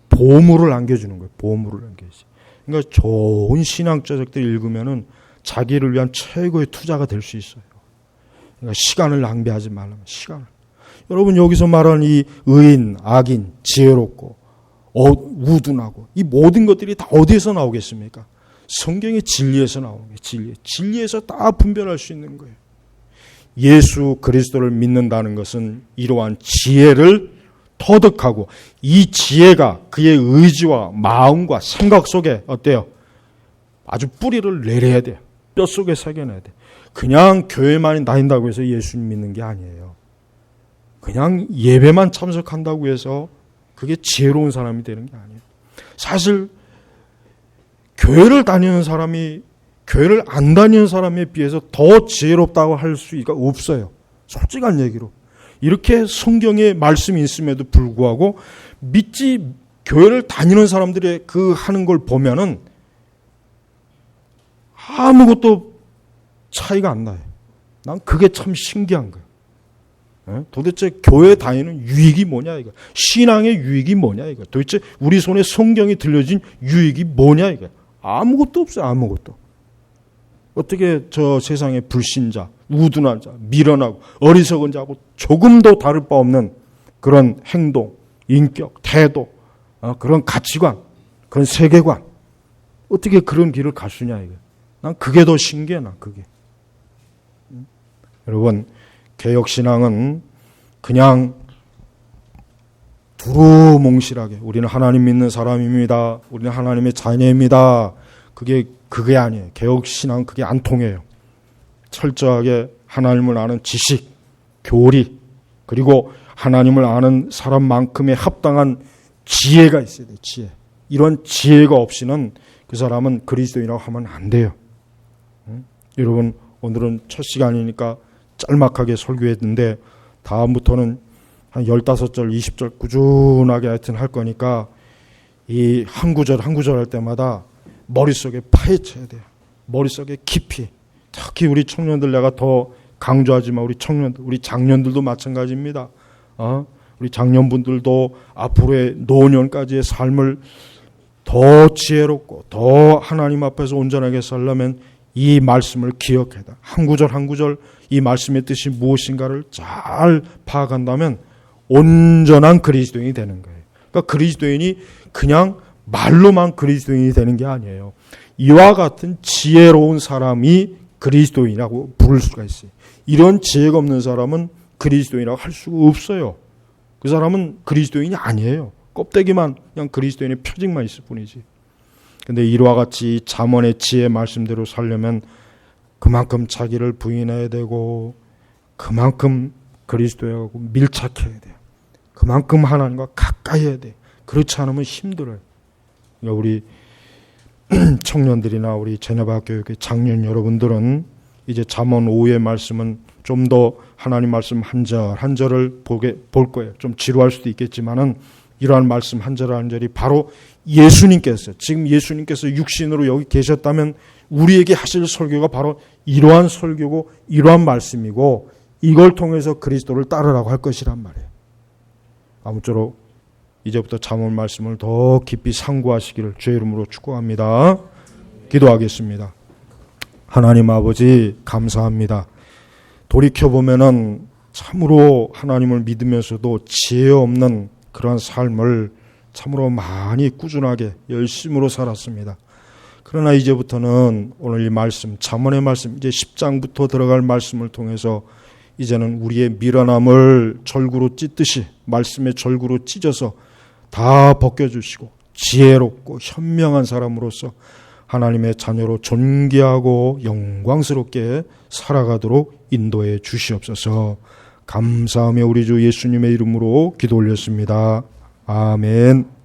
보물을 안겨주는 거예요. 보물을 안겨주지. 그러니까 좋은 신앙서적들 읽으면은 자기를 위한 최고의 투자가 될 수 있어요. 그러니까 시간을 낭비하지 말라면 시간을. 여러분 여기서 말하는 이 의인, 악인, 지혜롭고 우둔하고 이 모든 것들이 다 어디에서 나오겠습니까? 성경의 진리에서 나오는 거예요. 진리에서 다 분별할 수 있는 거예요. 예수 그리스도를 믿는다는 것은 이러한 지혜를 터득하고, 이 지혜가 그의 의지와 마음과 생각 속에 어때요? 아주 뿌리를 내려야 돼요. 뼛속에 새겨내야 돼요. 그냥 교회만 다닌다고 해서 예수님 믿는 게 아니에요. 그냥 예배만 참석한다고 해서 그게 지혜로운 사람이 되는 게 아니에요. 사실 교회를 다니는 사람이 교회를 안 다니는 사람에 비해서 더 지혜롭다고 할 수가 없어요. 솔직한 얘기로. 이렇게 성경에 말씀이 있음에도 불구하고 믿지 교회를 다니는 사람들의 그 하는 걸 보면은 아무것도 차이가 안 나요. 난 그게 참 신기한 거예요. 도대체 교회 다니는 유익이 뭐냐 이거. 신앙의 유익이 뭐냐 이거. 도대체 우리 손에 성경이 들려진 유익이 뭐냐 이거. 아무것도 없어요. 아무것도. 어떻게 저 세상의 불신자, 우둔한 자, 미련하고 어리석은 자하고 조금도 다를 바 없는 그런 행동, 인격, 태도, 그런 가치관, 그런 세계관, 어떻게 그런 길을 갈 수 있냐 이거. 난 그게 더 신기해. 난 그게. 여러분, 개혁신앙은 그냥 두루뭉실하게 우리는 하나님 믿는 사람입니다. 우리는 하나님의 자녀입니다. 그게 아니에요. 개혁신앙은 그게 안 통해요. 철저하게 하나님을 아는 지식, 교리, 그리고 하나님을 아는 사람만큼의 합당한 지혜가 있어야 돼요. 지혜. 이런 지혜가 없이는 그 사람은 그리스도인이라고 하면 안 돼요. 여러분, 오늘은 첫 시간이니까 짤막하게 설교했는데 다음부터는 한 15절, 20절 꾸준하게 하여튼 할 거니까 이 한 구절 한 구절 할 때마다 머릿속에 파헤쳐야 돼요. 머릿속에 깊이. 특히 우리 청년들, 내가 더 강조하지만 우리 청년들, 우리 장년들도 마찬가지입니다. 우리 장년분들도 앞으로의 노년까지의 삶을 더 지혜롭고 더 하나님 앞에서 온전하게 살려면 이 말씀을 기억해야 돼. 한 구절 한 구절 이 말씀의 뜻이 무엇인가를 잘 파악한다면 온전한 그리스도인이 되는 거예요. 그러니까 그리스도인이 그냥 말로만 그리스도인이 되는 게 아니에요. 이와 같은 지혜로운 사람이 그리스도인이라고 부를 수가 있어요. 이런 지혜가 없는 사람은 그리스도인이라고 할 수가 없어요. 그 사람은 그리스도인이 아니에요. 껍데기만, 그냥 그리스도인의 표징만 있을 뿐이지. 근데 이와 같이 잠언의 지혜 말씀대로 살려면 그만큼 자기를 부인해야 되고 그만큼 그리스도하고 밀착해야 돼요. 그만큼 하나님과 가까이 해야 돼요. 그렇지 않으면 힘들어요. 그러니까 우리 청년들이나 우리 제냐바교육의 장년 여러분들은 이제 잠언 5의 말씀은 좀 더 하나님 말씀 한 절 한 절을 볼 거예요. 좀 지루할 수도 있겠지만은 이러한 말씀 한 절 한 절이 바로 예수님께서, 지금 예수님께서 육신으로 여기 계셨다면 우리에게 하실 설교가 바로 이러한 설교고 이러한 말씀이고 이걸 통해서 그리스도를 따르라고 할 것이란 말이에요. 아무쪼록 이제부터 잠언 말씀을 더 깊이 상고하시기를 주의 이름으로 축복합니다. 기도하겠습니다. 하나님 아버지 감사합니다. 돌이켜보면은 참으로 하나님을 믿으면서도 지혜 없는 그런 삶을 참으로 많이 꾸준하게 열심으로 살았습니다. 그러나 이제부터는 오늘 이 말씀, 잠언의 말씀, 이제 10장부터 들어갈 말씀을 통해서 이제는 우리의 미련함을 절구로 찢듯이 말씀의 절구로 찢어서 다 벗겨주시고 지혜롭고 현명한 사람으로서 하나님의 자녀로 존귀하고 영광스럽게 살아가도록 인도해 주시옵소서. 감사하며 우리 주 예수님의 이름으로 기도 올렸습니다. 아멘.